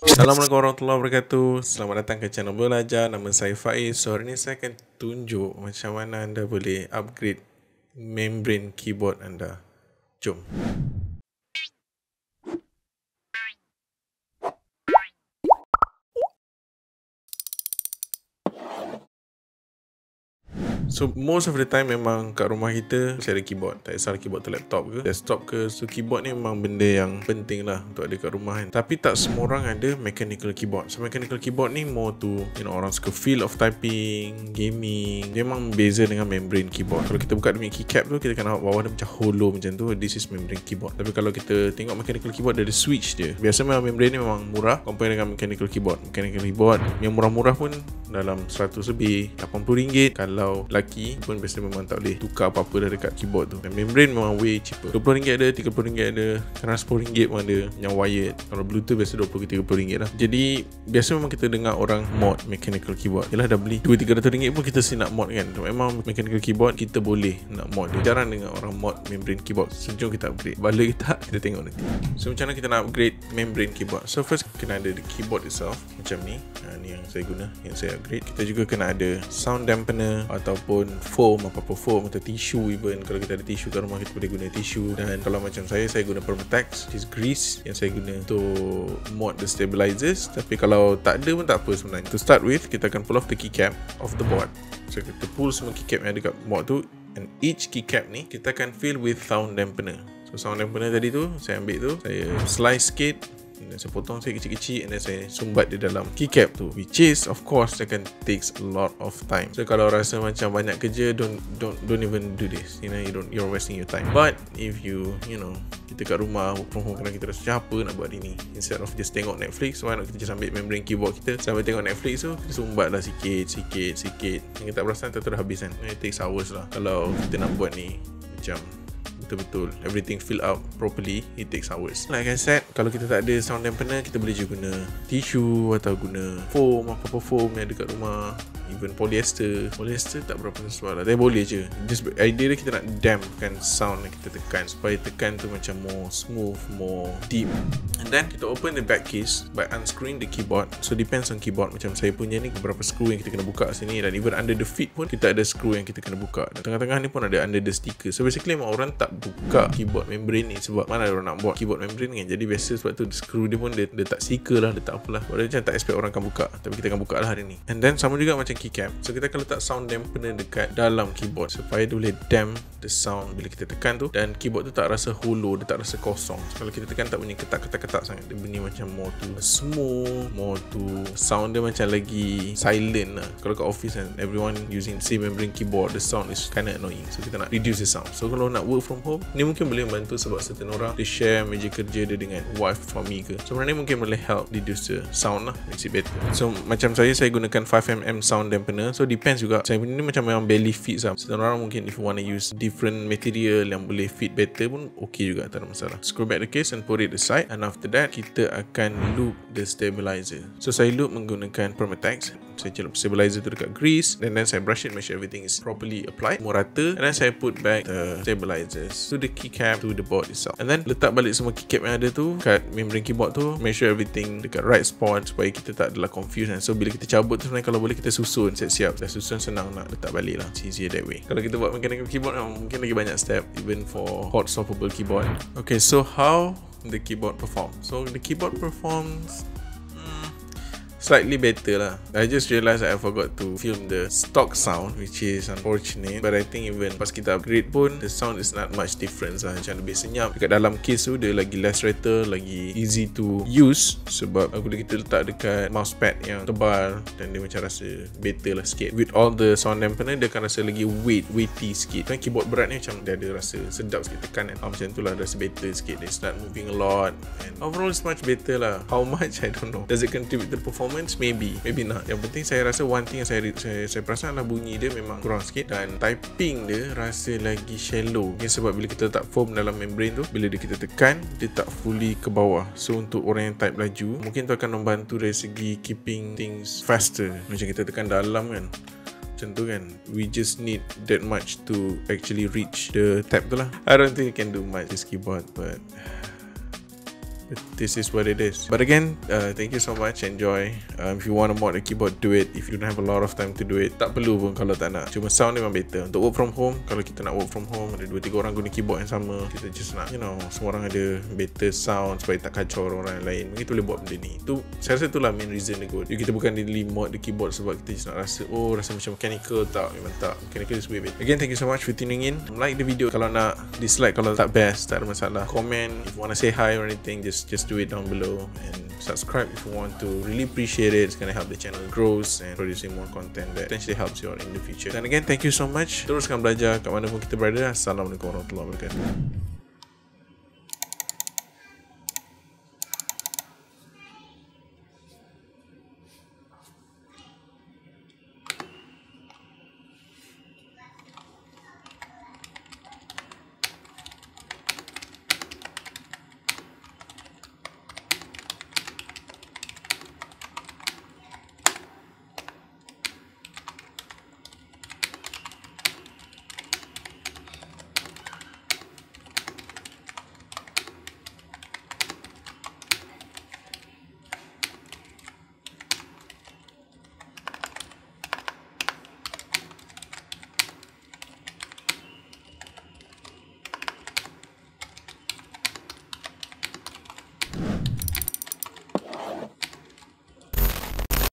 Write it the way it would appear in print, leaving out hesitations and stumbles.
Assalamualaikum warahmatullahi wabarakatuh. Selamat datang ke channel Belajar. Nama saya Faiz. So hari ni saya akan tunjuk macam mana anda boleh upgrade membrane keyboard anda. Jom. So most of the time memang kat rumah kita mesti ada keyboard. Tak kisah keyboard tu laptop ke desktop ke. So keyboard ni memang benda yang penting lah untuk ada kat rumah kan. Tapi tak semua orang ada mechanical keyboard. So mechanical keyboard ni more to orang suka feel of typing, gaming. Dia memang beza dengan membrane keyboard. Kalau kita buka demi keycap tu, kita akan nampak bawah dia macam hollow macam tu. This is membrane keyboard. Tapi kalau kita tengok mechanical keyboard, dia ada switch dia. Biasa memang membrane ni memang murah compare dengan mechanical keyboard. Mechanical keyboard yang murah-murah pun dalam 100 lebih, RM80. Kalau laki pun biasa memang tak boleh tukar apa-apa dah dekat keyboard tu. Dan membrane memang way cheaper. RM20 ada, RM30 ada, kadang RM10 pun ada yang wired. Kalau Bluetooth biasa RM20-30 lah. Jadi biasa memang kita dengar orang mod mechanical keyboard. Yalah dah beli RM200-300 pun kita nak mod kan. Memang mechanical keyboard kita boleh nak mod. Jarang dengar orang mod membrane keyboard. So jom kita upgrade. Bala kita tengok nanti. So macam mana kita nak upgrade membrane keyboard? So first kena ada the keyboard itself macam ni. Ni yang saya guna, yang saya upgrade. Kita juga kena ada sound dampener ataupun foam, apa-apa foam atau tisu even. Kalau kita ada tisu kat rumah, kita boleh guna tisu. Dan kalau macam saya guna Permatex, which is grease yang saya guna untuk mod the stabilizers. Tapi kalau tak ada pun tak apa sebenarnya. To start with, kita akan pull off the keycap of the board. So kita pull semua keycap yang ada kat board tu, and each keycap ni kita akan fill with sound dampener. So sound dampener tadi tu saya ambil tu, saya slice sikit, dan saya potong saya kecil-kecil, and then saya sumbat di dalam keycap tu, which is of course akan takes a lot of time. So kalau rasa macam banyak kerja, don't even do this. You're wasting your time. But if kita kat rumah work from home, kadang kita rasa apa nak buat ini, instead of just tengok Netflix, why not kita just ambil membrane keyboard kita, sambil tengok Netflix tu kita sumbat lah sikit yang kita tak perasan tu dah habis kan. It takes hours lah. Kalau kita nak buat ni macam betul-betul everything fill out properly, it takes hours. Like I said, kalau kita tak ada sound dampener, kita boleh je guna tisu atau guna foam, apa-apa foam yang ada kat rumah. Even polyester tak berapa sesuai lah, tapi boleh je. Just idea dia, kita nak dampkan sound yang kita tekan, supaya tekan tu macam more smooth, more deep. And then kita open the back case by unscrewing the keyboard. So depends on keyboard. Macam saya punya ni beberapa screw yang kita kena buka sini, dan even under the feet pun kita ada screw yang kita kena buka. Dan tengah-tengah ni pun ada under the sticker. So basically memang orang tak buka keyboard membrane ni sebab mana orang nak buat keyboard membrane kan. Jadi biasa sebab tu screw dia pun dia tak sticker lah, dia tak apalah. Dia macam tak expect orang akan buka, tapi kita akan buka lah hari ni. And then sama juga macam keycap. So kita akan letak sound dampener dekat dalam keyboard supaya dia boleh damp the sound bila kita tekan tu, dan keyboard tu tak rasa hollow, dia tak rasa kosong. So, kalau kita tekan tak bunyi ketak-ketak sangat, dia bunyi macam more to smooth, more to sound dia macam lagi silent lah. Kalau kat office kan, everyone using same membrane keyboard, the sound is kinda annoying. So kita nak reduce the sound. So kalau nak work from home, ni mungkin boleh membantu sebab certain orang dia share meja kerja dia dengan wife, suami ke. So benda ni mungkin boleh help reduce the sound lah, makes it better. So macam saya gunakan 5mm sound dampener. So depends juga. Saya punya ni macam memang barely fits lah. Certain orang mungkin if you want to use different material yang boleh fit better pun okay juga, tak ada masalah. Screw back the case and put it aside, and after that kita akan loop the stabilizer. So saya loop menggunakan Permatex. Saya celup stabilizer tu dekat grease, and then saya brush it, make sure everything is properly applied, merata, and then saya put back the stabilizers to the keycap, to the board itself, and then letak balik semua keycap yang ada tu kat membrane keyboard tu, make sure everything dekat right spot supaya kita tak adalah confused. So bila kita cabut tu sebenarnya kalau boleh kita susun siap-siap. Dah susun senang nak letak balik lah, it's easier that way. Kalau kita buat mechanical keyboard mungkin lagi banyak step, even for hot swappable keyboard. Okay, so how the keyboard performs? So the keyboard performs slightly better lah. I just realised I forgot to film the stock sound, which is unfortunate, but I think even pas kita upgrade pun the sound is not much difference lah. Macam lebih senyap. Dekat dalam case tu dia lagi less rattle, lagi easy to use sebab bila kita letak dekat mousepad yang tebal, dan dia macam rasa better lah sikit. With all the sound dampener, dia akan rasa lagi weighty sikit. Kan keyboard berat ni macam dia ada rasa sedap sikit tekan kan. Macam tu lah, rasa better sikit. It's not moving a lot, and overall it's much better lah. How much I don't know. Does it contribute to performance? Maybe not. Yang penting saya rasa one thing yang saya perasan adalah bunyi dia memang kurang sikit, dan typing dia rasa lagi shallow. Ini sebab bila kita letak foam dalam membrane tu, bila kita tekan dia tak fully ke bawah. So untuk orang yang type laju, mungkin tu akan membantu dari segi keeping things faster. Macam kita tekan dalam kan, macam tu kan, we just need that much to actually reach the tab tu lah. I don't think you can do much this keyboard, but this is what it is. But again, thank you so much. Enjoy. If you want to mod the keyboard, do it. If you don't have a lot of time to do it, tak perlu pun kalau tak nak. Cuma sound memang better. Untuk work from home, kalau kita nak work from home, ada 2-3 orang guna keyboard yang sama, kita just nak, semua orang ada better sound supaya tak kacau orang lain. Mungkin kita boleh buat benda ni. Tu saya rasa itulah main reason dia good. Kita bukan really mod the keyboard sebab kita just nak rasa macam mechanical. Tak, memang tak. Mechanical is way better. Again, thank you so much for tuning in. Like the video kalau nak, dislike kalau tak best, tak ada masalah. Comment if you want to say hi or anything, just do it down below, and subscribe if you want to. Really appreciate it. It's gonna help the channel grows and producing more content that potentially helps you out in the future. And again, thank you so much. Teruskan belajar kat mana pun kita berada. Assalamualaikum warahmatullahi wabarakatuh.